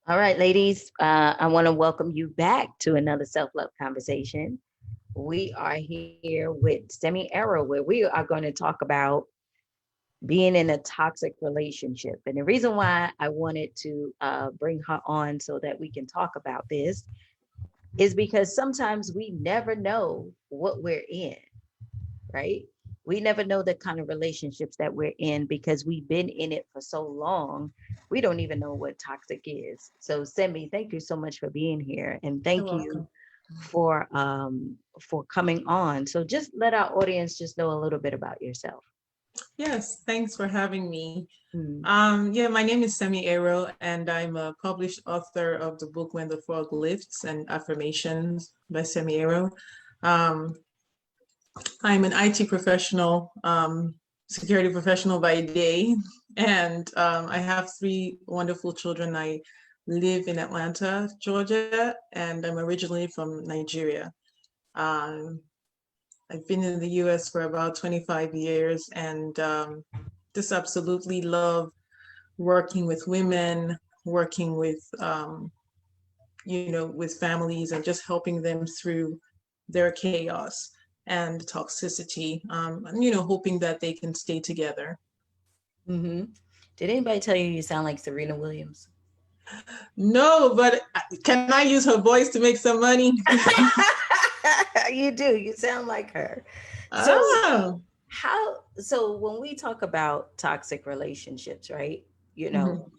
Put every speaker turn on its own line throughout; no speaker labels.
All right, ladies, I want to welcome you back to another self love conversation. We are here with Semi Arrow, where we are going to talk about being in a toxic relationship. And the reason why I wanted to bring her on so that we can talk about this is because sometimes we never know what we're in, right? We never know the kind of relationships that we're in because we've been in it for so long. We don't even know what toxic is. So, Semi, thank you so much for being here, and
You're
thank you
welcome.
for coming on. So, just let our audience just know a little bit about yourself.
Yes, thanks for having me.
Mm,
Yeah, my name is Semi Aero, and I'm a published author of the book When the Frog Lifts and Affirmations by Semi Aero. Um, I'm an IT professional, security professional by day, and I have three wonderful children. I live in Atlanta, Georgia, and I'm originally from Nigeria. Um, I've been in the US for about 25 years and just absolutely love working with women, working with, with families and just helping them through their chaos and toxicity, hoping that they can stay together.
hmm Did anybody tell you you sound like Serena Williams?
No, but can I use her voice to make some money?
You do. You sound like her. So,
Oh.
so when we talk about toxic relationships, right? You know,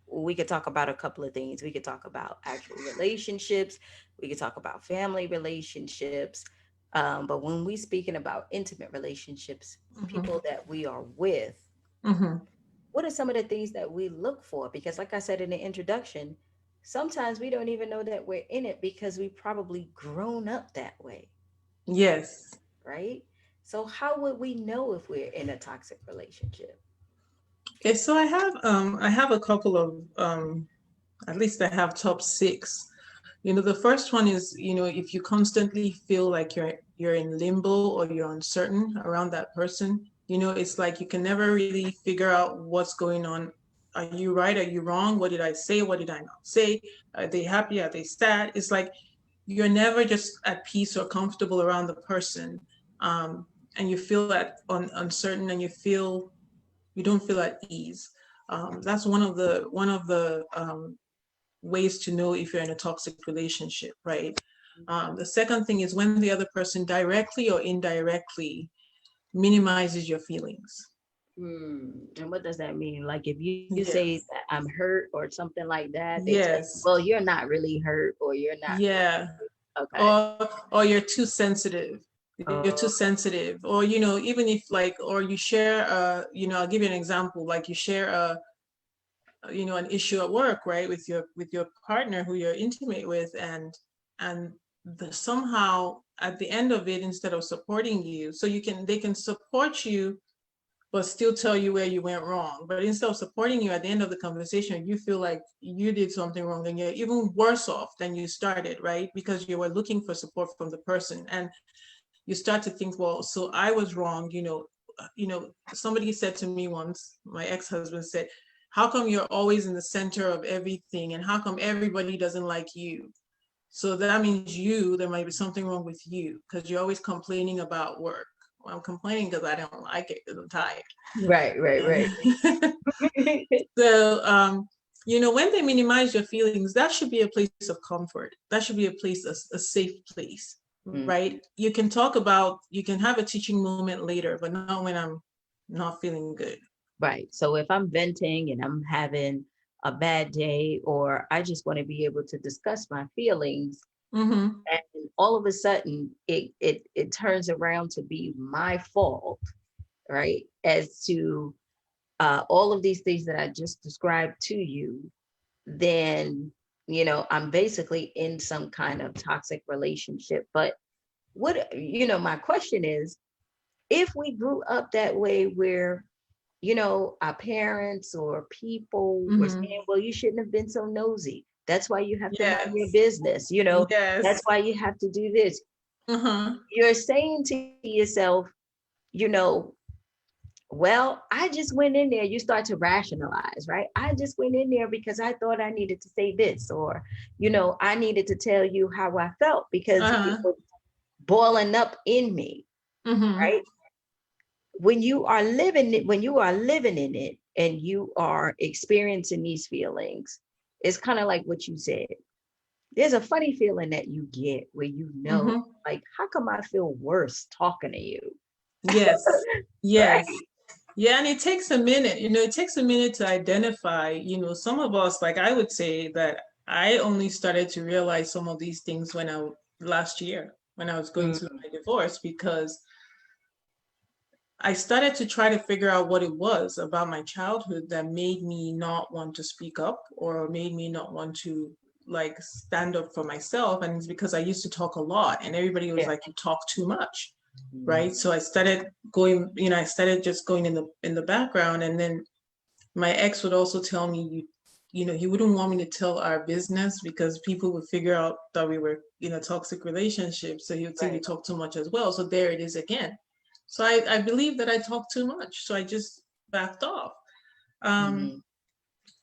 Hmm.
we could talk about a couple of things. We could talk about actual relationships. We could talk about family relationships. But when we speaking about intimate relationships, people
Hmm.
that we are with,
Hmm.
what are some of the things that we look for? Because, like I said in the introduction, sometimes we don't even know that we're in it because we probably grown up that way,
Yes.
right? So, how would we know if we're in a toxic relationship?
Okay, so I have a couple of at least I have top six. The first one is, if you constantly feel like you're in limbo or you're uncertain around that person, it's like you can never really figure out what's going on. Are you right? Are you wrong? What did I say? What did I not say? Are they happy? Are they sad? It's like you're never just at peace or comfortable around the person. And you feel uncertain and you don't feel at ease. That's one of the ways to know if you're in a toxic relationship, right? The second thing is when the other person directly or indirectly minimizes your feelings.
And what does that mean? Like if you say that
Yes.
I'm hurt or something like that, they tell you, well,
Yes.
you're not really hurt or you're not
Yeah.
really okay.
Or you're too sensitive. You're too
Oh,
sensitive. Or even if like or you share I'll give you an example. Like you share an issue at work, right, with your partner who you're intimate with, and somehow at the end of it, instead of supporting you, so they can support you but still tell you where you went wrong. But instead of supporting you at the end of the conversation, you feel like you did something wrong and you're even worse off than you started, right? Because you were looking for support from the person. And you start to think, well, so I was wrong. Somebody said to me once, my ex-husband said, how come you're always in the center of everything? And how come everybody doesn't like you? So that means there might be something wrong with you because you're always complaining about work. Well, I'm complaining because I don't like it because I'm tired.
right, right, right.
And so, when they minimize your feelings, that should be a place of comfort. That should be a safe place,
Mm,
right? You can have a teaching moment later, but not when I'm not feeling good.
right. So if I'm venting and I'm having a bad day, or I just want to be able to discuss my feelings,
Mm-hmm.
and all of a sudden it turns around to be my fault, right? As to all of these things that I just described to you, then I'm basically in some kind of toxic relationship. But my question is, if we grew up that way where our parents or people were
Mm-hmm.
saying, well, you shouldn't have been so nosy, that's why you have to mind your
Yes.
business, that's
Yes.
why you have to do this.
Uh-huh.
You're saying to yourself, you know Well, I just went in there. You start to rationalize, right? I just went in there because I thought I needed to say this, or, I needed to tell you how I felt because it
Uh-huh.
was boiling up in me,
Mm-hmm.
right? When you are living in it and you are experiencing these feelings, it's kind of like what you said. There's a funny feeling that you get where
Mm-hmm.
like, how come I feel worse talking to you?
Yes.
Right.
Yes. Yeah, and it takes a minute, it takes a minute to identify, some of us, like I would say that I only started to realize some of these things last year when I was going through
Mm,
my divorce, because I started to try to figure out what it was about my childhood that made me not want to speak up or made me not want to like stand up for myself. And it's because I used to talk a lot and everybody was
yeah.
like, you talk too much.
Mm,
Right. So I started going, I started just going in the background. And then my ex would also tell me, he wouldn't want me to tell our business because people would figure out that we were in a toxic relationship. So he would say we
right.
talk too much as well. So there it is again. So I believe that I talk too much. So I just backed off. Um,
Mm,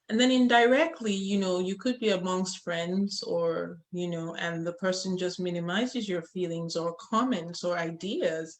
and then indirectly, you could be amongst friends or, and the person just minimizes your feelings or comments or ideas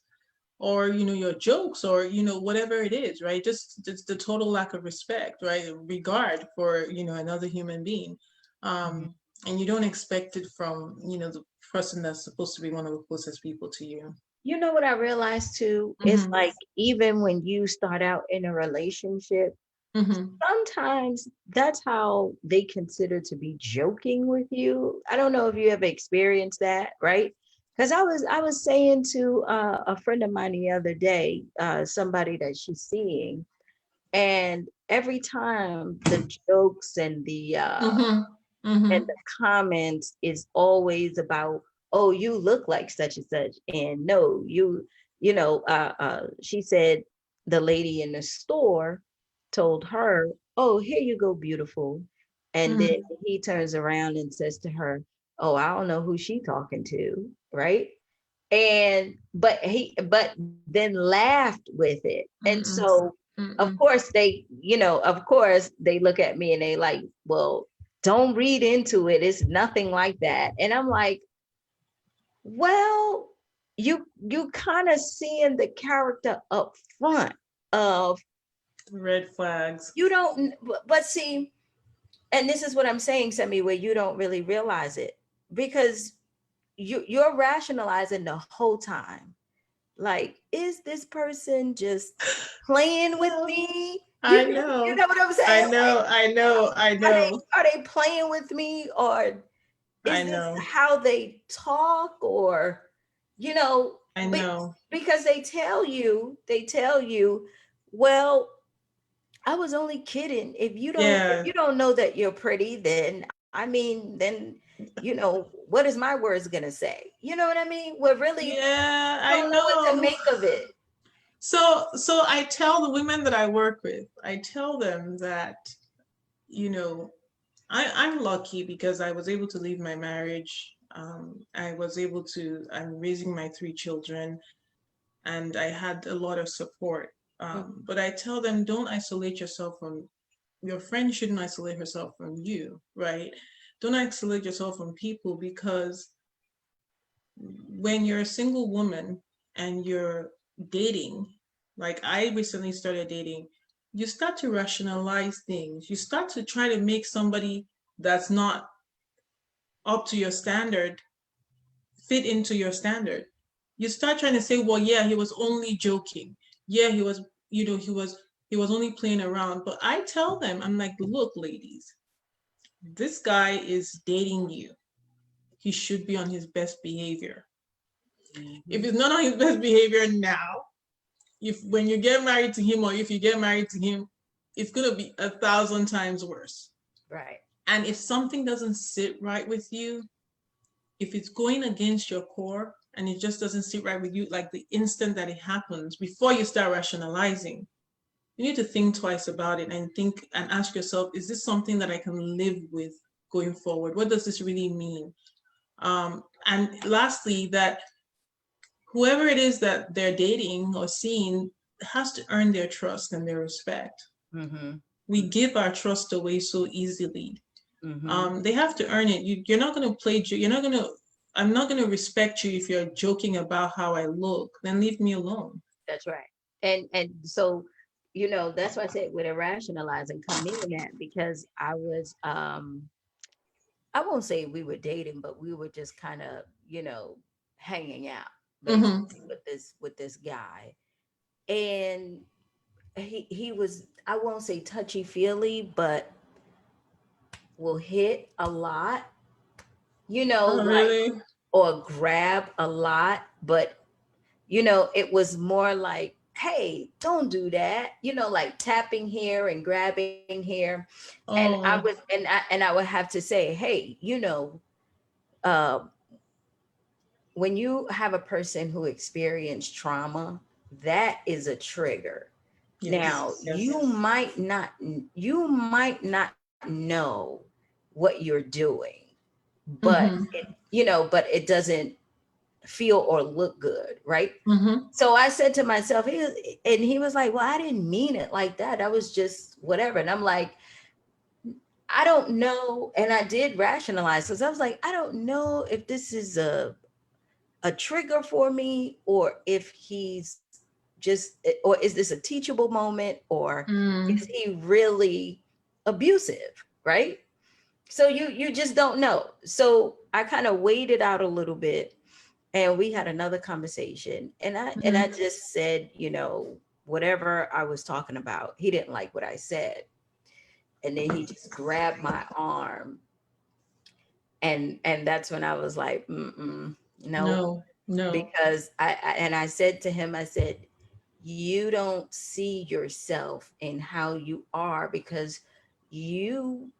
or your jokes or whatever it is, right? Just the total lack of respect, right? Regard for another human being,
mhm.
and you don't expect it from the person that's supposed to be one of the closest people to you.
You know what I realized too? It's
Mm-hmm.
like even when you start out in a relationship,
Mm-hmm.
sometimes that's how they consider to be joking with you. I don't know if you ever experienced that, right? Because I was saying to a friend of mine the other day, somebody that she's seeing, and every time the jokes
Mm-hmm.
and
Mm-hmm.
the comments is always about, oh, you look like such and such, and no, she said the lady in the store told her, oh, here you go, beautiful, and then
Mm-hmm.
he turns around and says to her, oh, I don't know who she talking to, right? And but then laughed with it. And
Mm-mm.
so
Mm-mm.
of course they look at me and they like, well, don't read into it, it's nothing like that. And I'm like, well, you kind of seeing the character up front of,
Red flags.
you don't, but see, and this is what I'm saying, Semi, where you don't really realize it, because you're rationalizing the whole time. Like, is this person just playing with me?
I
You
know.
know what I'm
I
saying? Like,
know. I know. I
are they
know.
are they playing with me, or
I
is this
know.
how they talk, or you know,
I know.
because they tell you, well, I was only kidding. If
Yeah.
you don't know that you're pretty, then I mean, then what is my words gonna say? You know what I mean? Well, really,
Yeah,
you
I
don't know what to
know.
make of it.
So I tell the women that I work with, I tell them that, you know, I'm lucky because I was able to leave my marriage. I'm raising my three children and I had a lot of support. But I tell them, don't isolate yourself from your friend, shouldn't isolate herself from you, right? Don't isolate yourself from people because when you're a single woman and you're dating, like I recently started dating, you start to rationalize things. You start to try to make somebody that's not up to your standard fit into your standard. You start trying to say, well, yeah, he was only joking. Yeah, he was, he was only playing around. But I tell them, I'm like, look, ladies, this guy is dating you. He should be on his best behavior. If
Mhm.
he's not on his best behavior now, if when you get married to him or if you get married to him, it's gonna be 1,000 times worse.
Right.
And if something doesn't sit right with you, if it's going against your core and it just doesn't sit right with you, like the instant that it happens, before you start rationalizing, you need to think twice about it and think and ask yourself, is this something that I can live with going forward? What does this really mean? And lastly, that whoever it is that they're dating or seeing, has to earn their trust and their respect.
Mm-hmm.
We give our trust away so easily.
Mm-hmm.
They have to earn it. You're not going to play. You're not going to. I'm not going to respect you if you're joking about how I look. Then leave me alone.
That's right. And so, that's why I said with a rationalizing come in at, because I won't say we were dating, but we were just kind of, hanging out
Mm-hmm.
basically with this guy. And he was, I won't say touchy feely, but will hit a lot,
Oh,
like,
really?
or grab a lot, but it was more like, hey, don't do that, like tapping here and grabbing here. And I was,
Oh.
and I would have to say, hey, uh, when you have a person who experienced trauma, that is a trigger.
Yes.
Now,
Yes.
you might not know what you're doing, but
Mm-hmm.
but it doesn't feel or look good, right?
Mm-hmm.
So I said to myself, and he was like, well, I didn't mean it like that. I was just whatever. And I'm like, I don't know. And I did rationalize because I was like, I don't know if this is a trigger for me, or if he's just, or is this a teachable moment, or is
Mm.
he really abusive, right? So you just don't know. So I kind of waited out a little bit, and we had another conversation, and I
Mm-hmm.
just said, whatever I was talking about, he didn't like what I said. And then he just grabbed my arm, and that's when I was like, no,
No. No.
because I said to him, I said, you don't see yourself in how you are, because you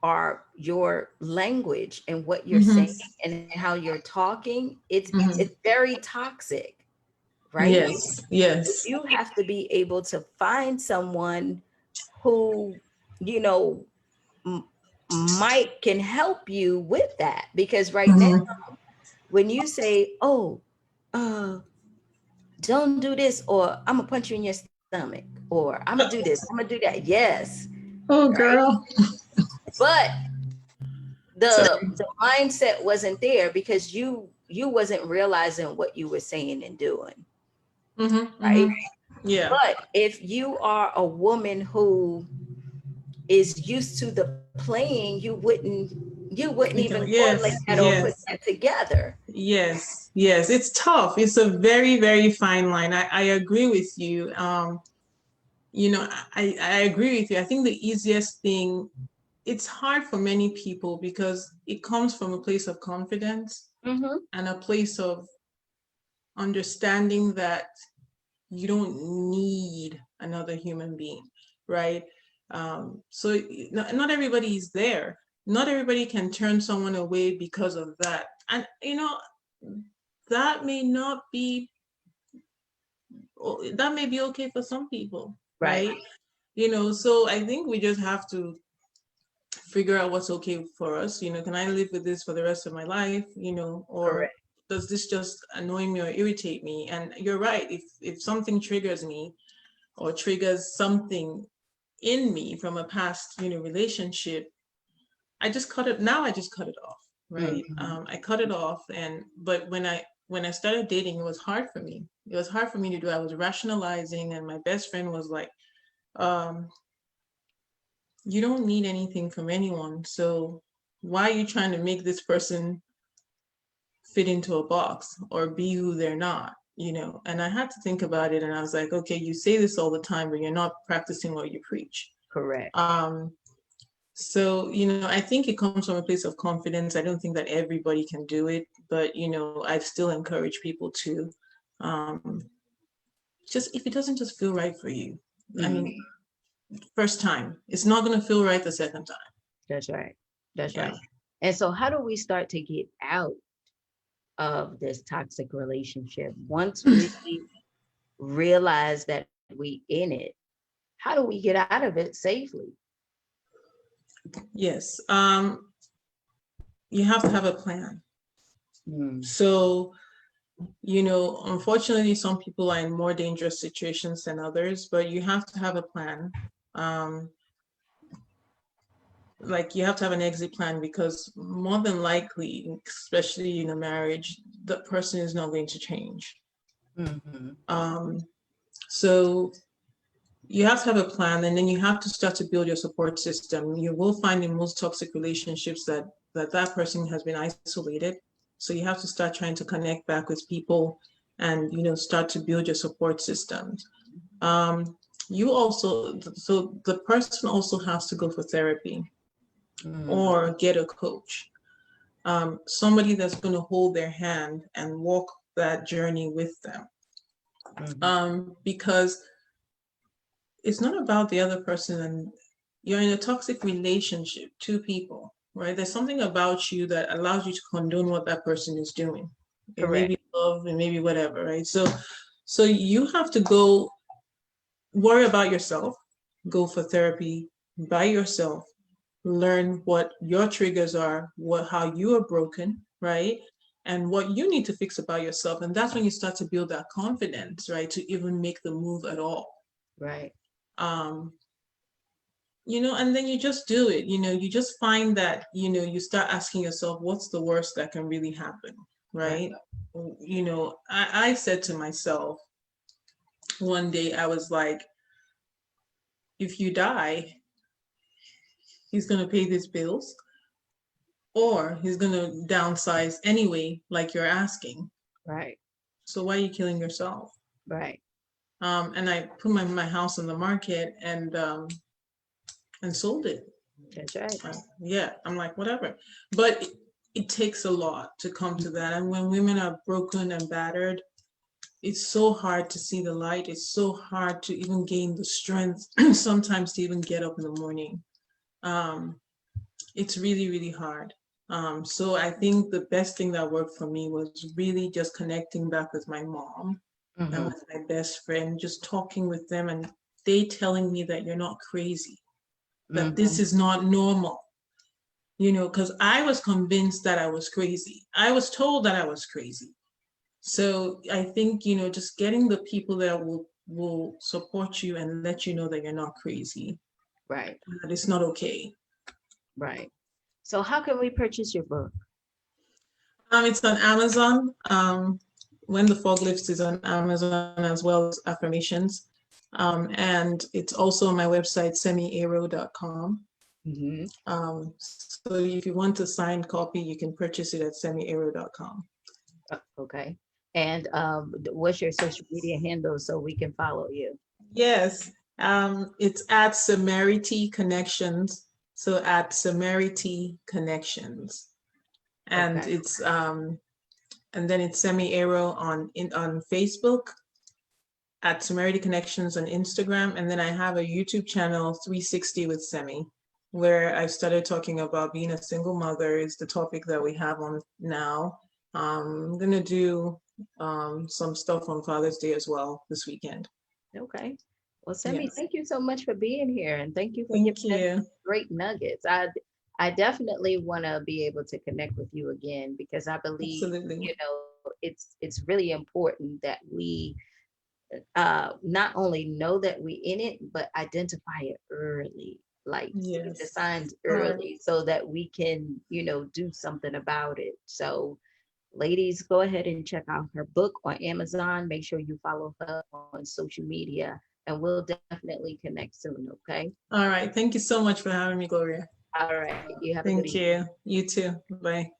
are your language and what you're saying
Mm-hmm.
and how you're talking, it's
Mm-hmm.
very toxic, right?
Yes. Yes.
You have to be able to find someone who, you know m- might can help you with that, because right now,
Mm-hmm.
when you say, oh, uh don't do this, or I'm gonna punch you in your stomach, or I'm gonna do this, I'm gonna do that. Yes,
Oh,
right.
girl.
But the
Sorry.
the mindset wasn't there, because you wasn't realizing what you were saying and doing,
Mm-hmm.
right?
Mm-hmm. Yeah.
But if you are a woman who is used to the playing, you wouldn't even correlate
Yes.
that or put
Yes.
that together.
Yes. Yes. It's tough. It's a very, very fine line. I agree with you. I agree with you. I think the easiest thing, it's hard for many people because it comes from a place of confidence
Mm-hmm.
and a place of understanding that you don't need another human being, right? So not everybody is there. Not everybody can turn someone away because of that. And, that may not be, that may be okay for some people,
Right.
right? So I think we just have to figure out what's okay for us. Can I live with this for the rest of my life? Or
Correct.
does this just annoy me or irritate me? And you're right. If something triggers me or triggers something in me from a past, relationship, I just cut it. Now I just cut it off, right?
Mm-hmm.
I cut it off, but when I started dating, it was hard for me. It was hard for me to do. I was rationalizing, and my best friend was like, um, "You don't need anything from anyone, so why are you trying to make this person fit into a box or be who they're not?" And I had to think about it, and I was like, okay, you say this all the time, but you're not practicing what you preach.
Correct.
So, I think it comes from a place of confidence. I don't think that everybody can do it, but, I still encourage people to, um, just if it doesn't just feel right for you. I
Mm,
mean, first time, it's not going to feel right the second time.
that's right. That's
Yeah.
right. And so, how do we start to get out of this toxic relationship once we realize that we in it? How do we get out of it safely?
Yes. You have to have a plan.
Mm,
So Unfortunately, some people are in more dangerous situations than others, but you have to have a plan. Like you have to have an exit plan, because more than likely, especially in a marriage, the person is not going to change. So you have to have a plan, and then you have to start to build your support system. You will find in most toxic relationships that person has been isolated. So you have to start trying to connect back with people and, start to build your support systems. So the person also has to go for therapy or get a coach. Somebody that's going to hold their hand and walk that journey with them. Because it's not about the other person, and you're in a toxic relationship, two people, right? There's something about you that allows you to condone what that person is doing. It may be love, and maybe whatever, right? So you have to go worry about yourself, go for therapy by yourself, learn what your triggers are, how you are broken, right? And what you need to fix about yourself. And that's when you start to build that confidence, right? To even make the move at all.
Right.
And then you just do it. You just find that, you start asking yourself, what's the worst that can really happen, right? I said to myself one day, I was like, if you die, he's going to pay his bills, or he's going to downsize anyway, like you're asking.
Right.
So why are you killing yourself?
Right.
And I put my house on the market and sold it.
That's right.
Yeah, I'm like, whatever. But it takes a lot to come to that. And when women are broken and battered, it's so hard to see the light. It's so hard to even gain the strength sometimes to even get up in the morning. It's really, really hard. So I think the best thing that worked for me was really just connecting back with my mom and with my best friend, just talking with them, and they telling me that you're not crazy, that this is not normal, because I was convinced that I was crazy. I was told that I was crazy. So I think, just getting the people that will support you and let you know that you're not crazy.
Right.
That it's not okay.
Right. So how can we purchase your book?
It's on Amazon. When the Fog Lifts is on Amazon, as well as Affirmations. And it's also on my website, semiaero.com. So if you want a signed copy, you can purchase it at semiaero.com.
Okay. And what's your social media handle so we can follow you?
Yes. It's at Semerity Connections. So at Semerity Connections. And it's and then it's Semi-Aero on Facebook, at Semerity Connections on Instagram. And then I have a YouTube channel, 360 with Semi, where I started talking about being a single mother. Is the topic that we have on now. I'm going to do some stuff on Father's Day as well this weekend.
Okay. Well, Semi, thank you so much for being here, and thank you for giving us great nuggets. I definitely want to be able to connect with you again, because I believe, it's really important that we not only know that we in it, but identify it early, like the signs early, so that we can, do something about it. So ladies, go ahead and check out her book on Amazon. Make sure you follow her on social media, and we'll definitely connect soon, okay?
All right. Thank you so much for having me, Gloria.
All right. You have a good
evening. Thank you. You too. Bye.